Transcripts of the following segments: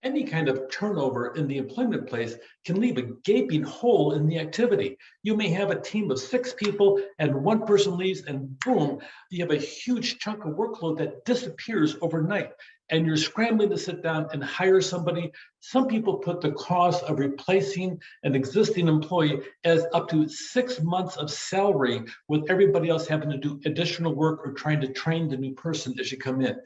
Any kind of turnover in the employment place can leave a gaping hole in the activity. You may have a team of 6 people and one person leaves, and boom, you have a huge chunk of workload that disappears overnight. And you're scrambling to sit down and hire somebody. Some people put the cost of replacing an existing employee as up to 6 months of salary, with everybody else having to do additional work or trying to train the new person as you come in.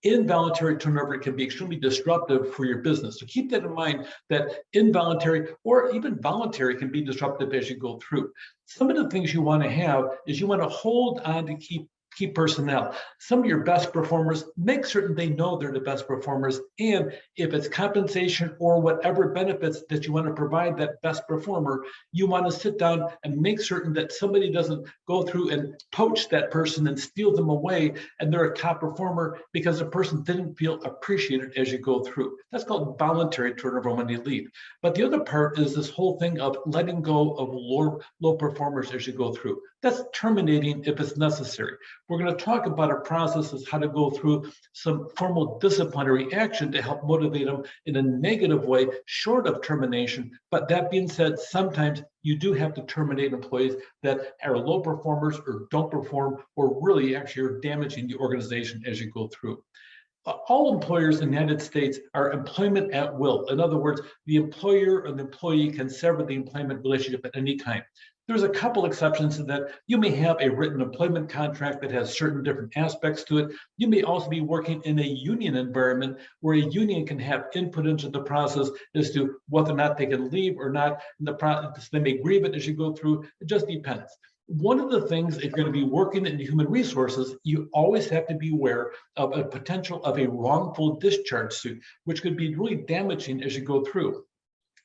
Involuntary turnover can be extremely disruptive for your business. So keep that in mind, that involuntary or even voluntary can be disruptive as you go through. Some of the things you want to have is you want to hold on to key personnel. Some of your best performers, make certain they know they're the best performers. And if it's compensation or whatever benefits that you want to provide that best performer, you want to sit down and make certain that somebody doesn't go through and poach that person and steal them away and they're a top performer because the person didn't feel appreciated as you go through. That's called voluntary turnover when you leave. But the other part is this whole thing of letting go of low performers as you go through. That's terminating if it's necessary. We're going to talk about a process as how to go through some formal disciplinary action to help motivate them in a negative way, short of termination. But that being said, sometimes you do have to terminate employees that are low performers or don't perform, or really actually are damaging the organization as you go through. All employers in the United States are employment at will. In other words, the employer and the employee can sever the employment relationship at any time. There's a couple exceptions to that. You may have a written employment contract that has certain different aspects to it. You may also be working in a union environment where a union can have input into the process as to whether or not they can leave or not. In the process, they may grieve it as you go through. It just depends. One of the things, if you're going to be working in human resources, you always have to be aware of a potential of a wrongful discharge suit, which could be really damaging as you go through.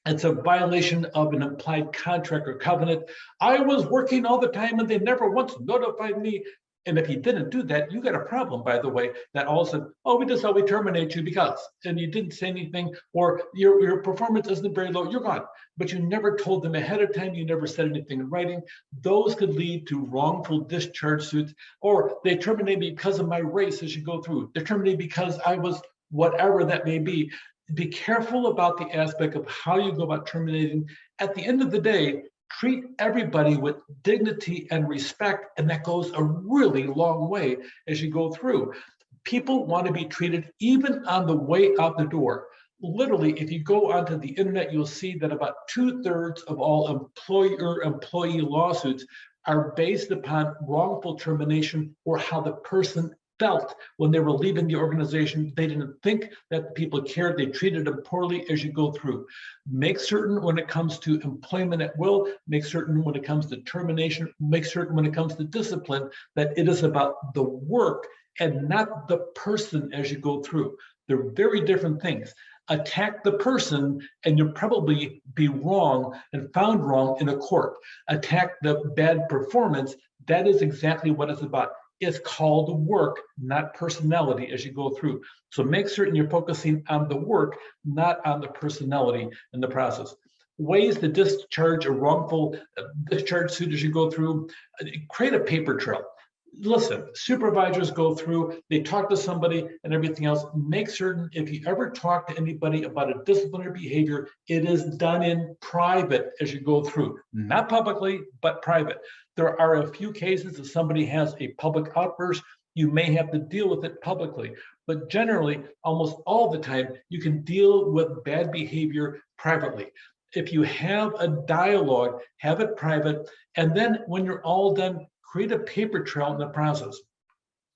It's a violation of an implied contract or covenant. I was working all the time and they never once notified me. And if you didn't do that, you got a problem, by the way, that all of a sudden, oh, we just thought we terminate you because, and you didn't say anything, or your performance isn't very low, you're gone. But you never told them ahead of time, you never said anything in writing. Those could lead to wrongful discharge suits, or they terminate me because of my race as you go through. They terminate because I was whatever that may be. Be careful about the aspect of how you go about terminating. At the end of the day, treat everybody with dignity and respect, and that goes a really long way as you go through. People want to be treated even on the way out the door. Literally, if you go onto the internet, you'll see that about 2/3 of all employer-employee lawsuits are based upon wrongful termination or how the person felt when they were leaving the organization. They didn't think that the people cared. They treated them poorly as you go through. Make certain when it comes to employment at will, make certain when it comes to termination, make certain when it comes to discipline, that it is about the work and not the person as you go through. They're very different things. Attack the person and you'll probably be wrong and found wrong in a court. Attack the bad performance. That is exactly what it's about. It's called work, not personality as you go through. So make certain you're focusing on the work, not on the personality in the process. Ways to discharge a wrongful discharge suit as you go through: create a paper trail. Listen, supervisors go through, they talk to somebody and everything else. Make certain if you ever talk to anybody about a disciplinary behavior, it is done in private as you go through, not publicly, but private. There are a few cases if somebody has a public outburst, you may have to deal with it publicly, but generally, almost all the time, you can deal with bad behavior privately. If you have a dialogue, have it private, and then when you're all done, create a paper trail in the process.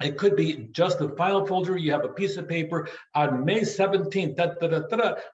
It could be just a file folder. You have a piece of paper on May 17th,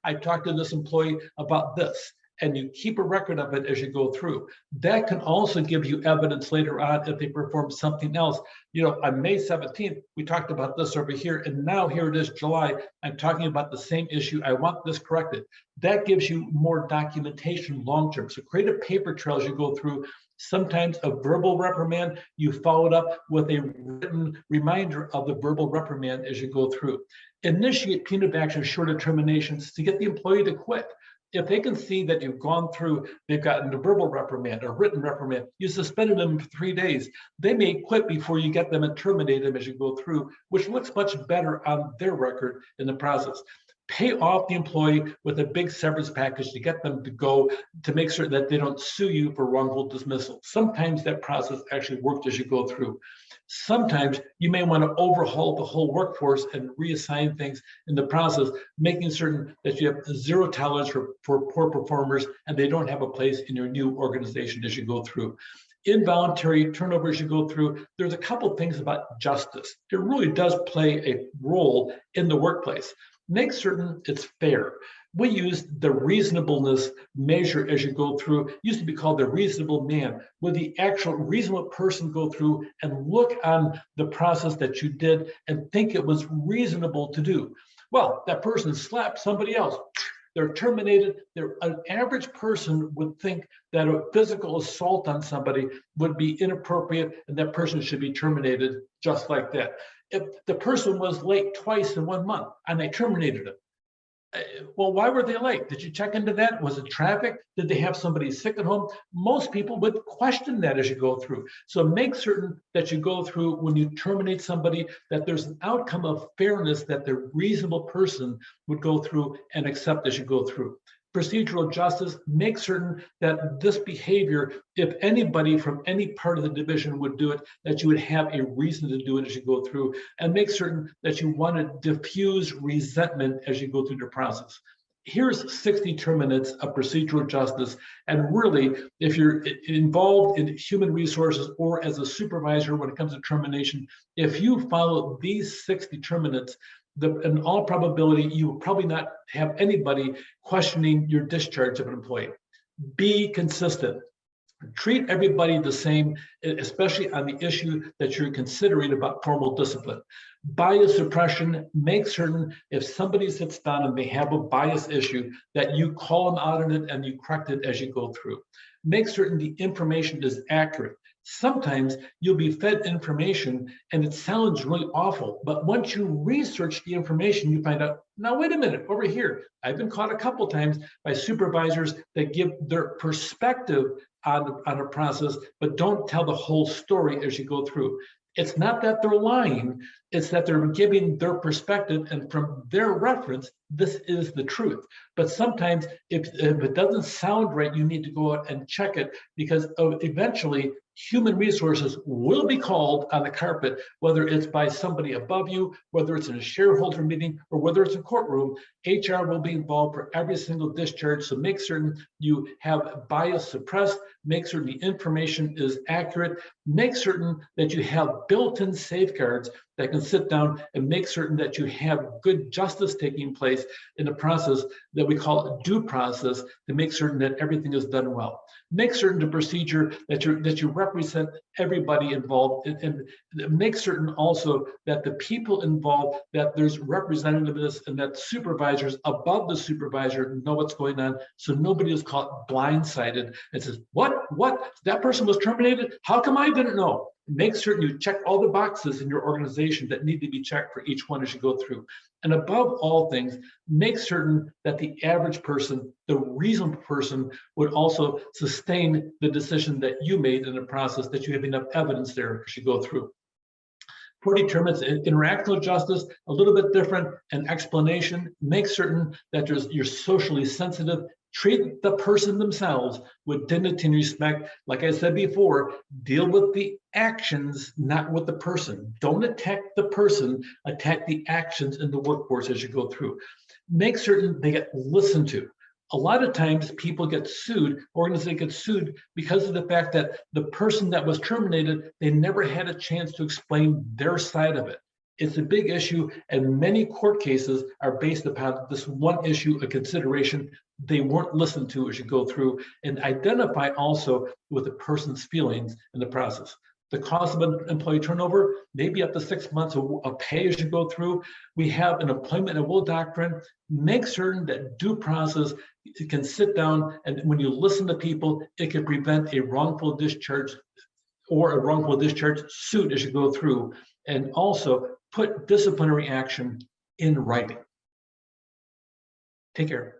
I talked to this employee about this, and you keep a record of it as you go through. That can also give you evidence later on if they perform something else. You know, on May 17th, we talked about this over here, and now here it is July, I'm talking about the same issue. I want this corrected. That gives you more documentation long-term. So create a paper trail as you go through. Sometimes a verbal reprimand, you follow it up with a written reminder of the verbal reprimand as you go through. Initiate punitive action short of terminations to get the employee to quit. If they can see that you've gone through, they've gotten a verbal reprimand, a written reprimand, you suspended them for 3 days, they may quit before you get them and terminate them as you go through, which looks much better on their record in the process. pay off the employee with a big severance package to get them to go, to make sure that they don't sue you for wrongful dismissal. Sometimes that process actually works as you go through. Sometimes you may want to overhaul the whole workforce and reassign things in the process, making certain that you have zero tolerance for poor performers and they don't have a place in your new organization as you go through. Involuntary turnover as you go through, there's a couple things about justice. It really does play a role in the workplace. Make certain it's fair. We use the reasonableness measure as you go through. It used to be called the reasonable man. Would the actual reasonable person go through and look on the process that you did and think it was reasonable to do? Well, that person slapped somebody else. They're terminated. An average person would think that a physical assault on somebody would be inappropriate and that person should be terminated just like that. If the person was late twice in 1 month and they terminated him, well, why were they late? Did you check into that? Was it traffic? Did they have somebody sick at home? Most people would question that as you go through. So make certain that you go through when you terminate somebody, that there's an outcome of fairness that the reasonable person would go through and accept as you go through. Procedural justice, make certain that this behavior, if anybody from any part of the division would do it, that you would have a reason to do it as you go through, and make certain that you want to diffuse resentment as you go through the process. Here's 60 terminates of procedural justice. And really, if you're involved in human resources or as a supervisor when it comes to termination, if you follow these 60 terminates, in all probability, you will probably not have anybody questioning your discharge of an employee. Be consistent. Treat everybody the same, especially on the issue that you're considering about formal discipline. Bias suppression, make certain if somebody sits down and they have a bias issue, that you call them out on it and you correct it as you go through. Make certain the information is accurate. Sometimes you'll be fed information and it sounds really awful, but once you research the information, you find out, now wait a minute, over here, I've been caught a couple times by supervisors that give their perspective on a process, but don't tell the whole story as you go through. It's not that they're lying, it's that they're giving their perspective, and from their reference, this is the truth. But sometimes if it doesn't sound right, you need to go out and check it, because eventually human resources will be called on the carpet, whether it's by somebody above you, whether it's in a shareholder meeting, or whether it's a courtroom. HR will be involved for every single discharge. So make certain you have bias suppressed, make certain the information is accurate, make certain that you have built-in safeguards that can sit down and make certain that you have good justice taking place in the process that we call due process, to make certain that everything is done well. Make certain the procedure that you represent everybody involved, and make certain also that the people involved, that there's representativeness and that supervisors above the supervisor know what's going on, so nobody is caught blindsided and says, what, that person was terminated? How come I didn't know? Make certain you check all the boxes in your organization that need to be checked for each one as you go through. And above all things, make certain that the average person, the reasonable person, would also sustain the decision that you made in the process, that you have enough evidence there as you go through. For determinants, interactional justice, a little bit different, an explanation. Make certain that you're socially sensitive. Treat the person themselves with dignity and respect. Like I said before, deal with the actions, not with the person. Don't attack the person, attack the actions in the workforce as you go through. Make certain they get listened to. A lot of times people get sued, organizations get sued because of the fact that the person that was terminated, they never had a chance to explain their side of it. It's a big issue, and many court cases are based upon this one issue, a consideration they weren't listened to as you go through, and identify also with the person's feelings in the process. The cost of an employee turnover may be up to 6 months of pay as you go through. We have an employment at will doctrine. Make certain that due process can sit down, and when you listen to people, it can prevent a wrongful discharge or a wrongful discharge suit as you go through, and also put disciplinary action in writing. Take care.